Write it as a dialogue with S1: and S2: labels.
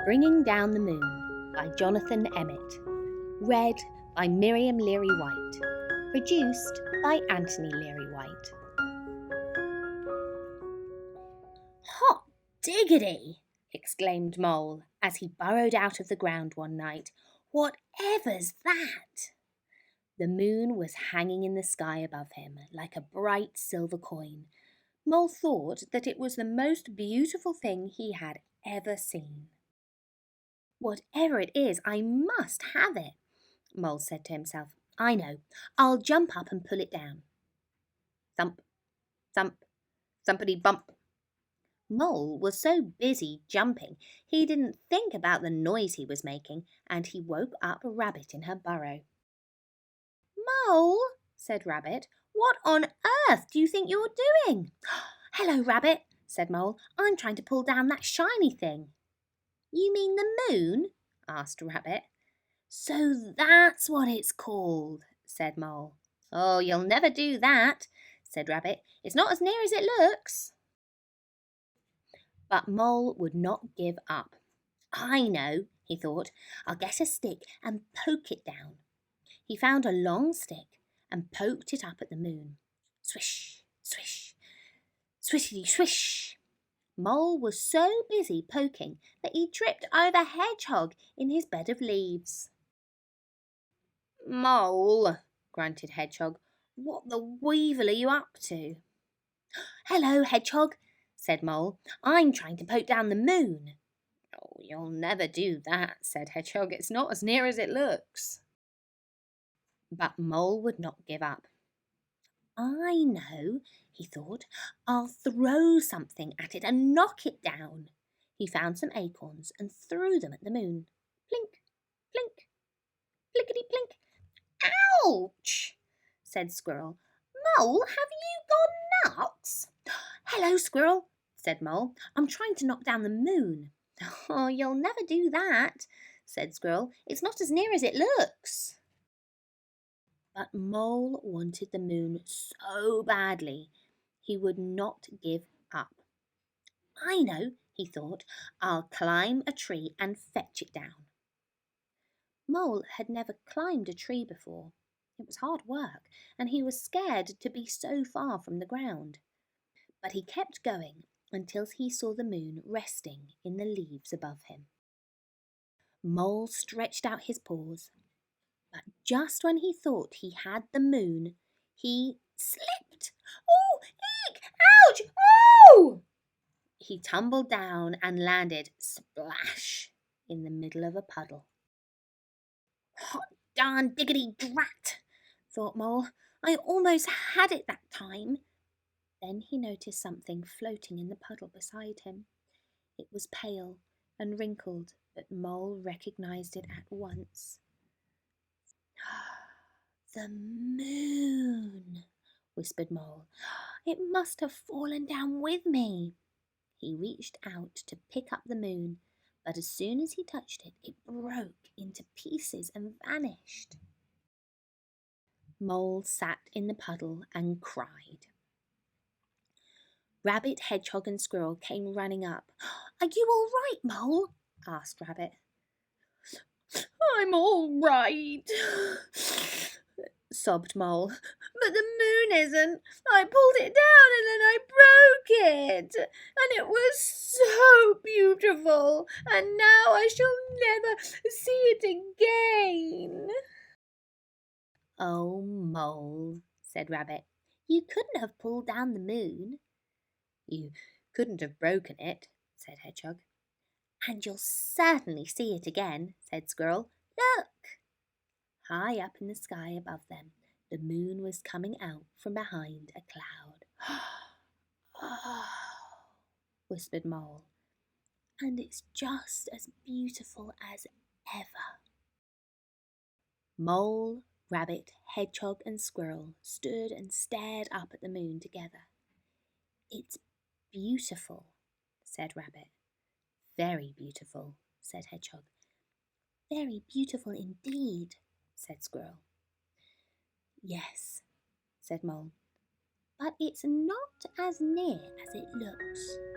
S1: Bringing Down the Moon by Jonathan Emmett. Read by Miriam Leary-White. Produced by Anthony Leary-White. "Hot diggity!" exclaimed Mole as he burrowed out of the ground one night. "Whatever's that?" The moon was hanging in the sky above him like a bright silver coin. Mole thought that it was the most beautiful thing he had ever seen. "Whatever it is, I must have it," Mole said to himself. "I know. I'll jump up and pull it down." Thump, thump, thumpity bump. Mole was so busy jumping he didn't think about the noise he was making, and he woke up Rabbit in her burrow. "Mole," said Rabbit, "what on earth do you think you're doing?" "Hello, Rabbit," said Mole. "I'm trying to pull down that shiny thing." "You mean the moon?" asked Rabbit. "So that's what it's called," said Mole. "Oh, you'll never do that," said Rabbit. "It's not as near as it looks." But Mole would not give up. "I know," he thought. "I'll get a stick and poke it down." He found a long stick and poked it up at the moon. Swish, swish, swishity swish. Mole was so busy poking that he tripped over Hedgehog in his bed of leaves. "Mole," grunted Hedgehog, "what the weevil are you up to?" "Hello, Hedgehog," said Mole. "I'm trying to poke down the moon." "Oh, you'll never do that," said Hedgehog. "It's not as near as it looks." But Mole would not give up. "I know," he thought. "I'll throw something at it and knock it down." He found some acorns and threw them at the moon. Plink, plink, plickety plink. "Ouch!" said Squirrel. "Mole, have you gone nuts?" "Hello, Squirrel," said Mole. "I'm trying to knock down the moon." "Oh, you'll never do that," said Squirrel. "It's not as near as it looks." But Mole wanted the moon so badly, he would not give up. "I know," he thought. "I'll climb a tree and fetch it down." Mole had never climbed a tree before. It was hard work, and he was scared to be so far from the ground. But he kept going until he saw the moon resting in the leaves above him. Mole stretched out his paws. But just when he thought he had the moon, he slipped. "Oh, eek! Ouch! Oh!" He tumbled down and landed splash in the middle of a puddle. "Hot darn diggity drat," thought Mole. "I almost had it that time." Then he noticed something floating in the puddle beside him. It was pale and wrinkled, but Mole recognized it at once. "The moon," whispered Mole. "It must have fallen down with me." He reached out to pick up the moon, but as soon as he touched it, it broke into pieces and vanished. Mole sat in the puddle and cried. Rabbit, Hedgehog and Squirrel came running up. "Are you all right, Mole?" asked Rabbit. "I'm all right," sobbed Mole, "but the moon isn't. I pulled it down and then I broke it, and it was so beautiful, and now I shall never see it again." "Oh, Mole," said Rabbit, "you couldn't have pulled down the moon." "You couldn't have broken it," said Hedgehog. "And you'll certainly see it again," said Squirrel. "Look!" High up in the sky above them, the moon was coming out from behind a cloud. "Oh," whispered Mole, "and it's just as beautiful as ever." Mole, Rabbit, Hedgehog and Squirrel stood and stared up at the moon together. "It's beautiful," said Rabbit. "Very beautiful," said Hedgehog. "Very beautiful indeed," said Squirrel. "Yes," said Mole, "but it's not as near as it looks."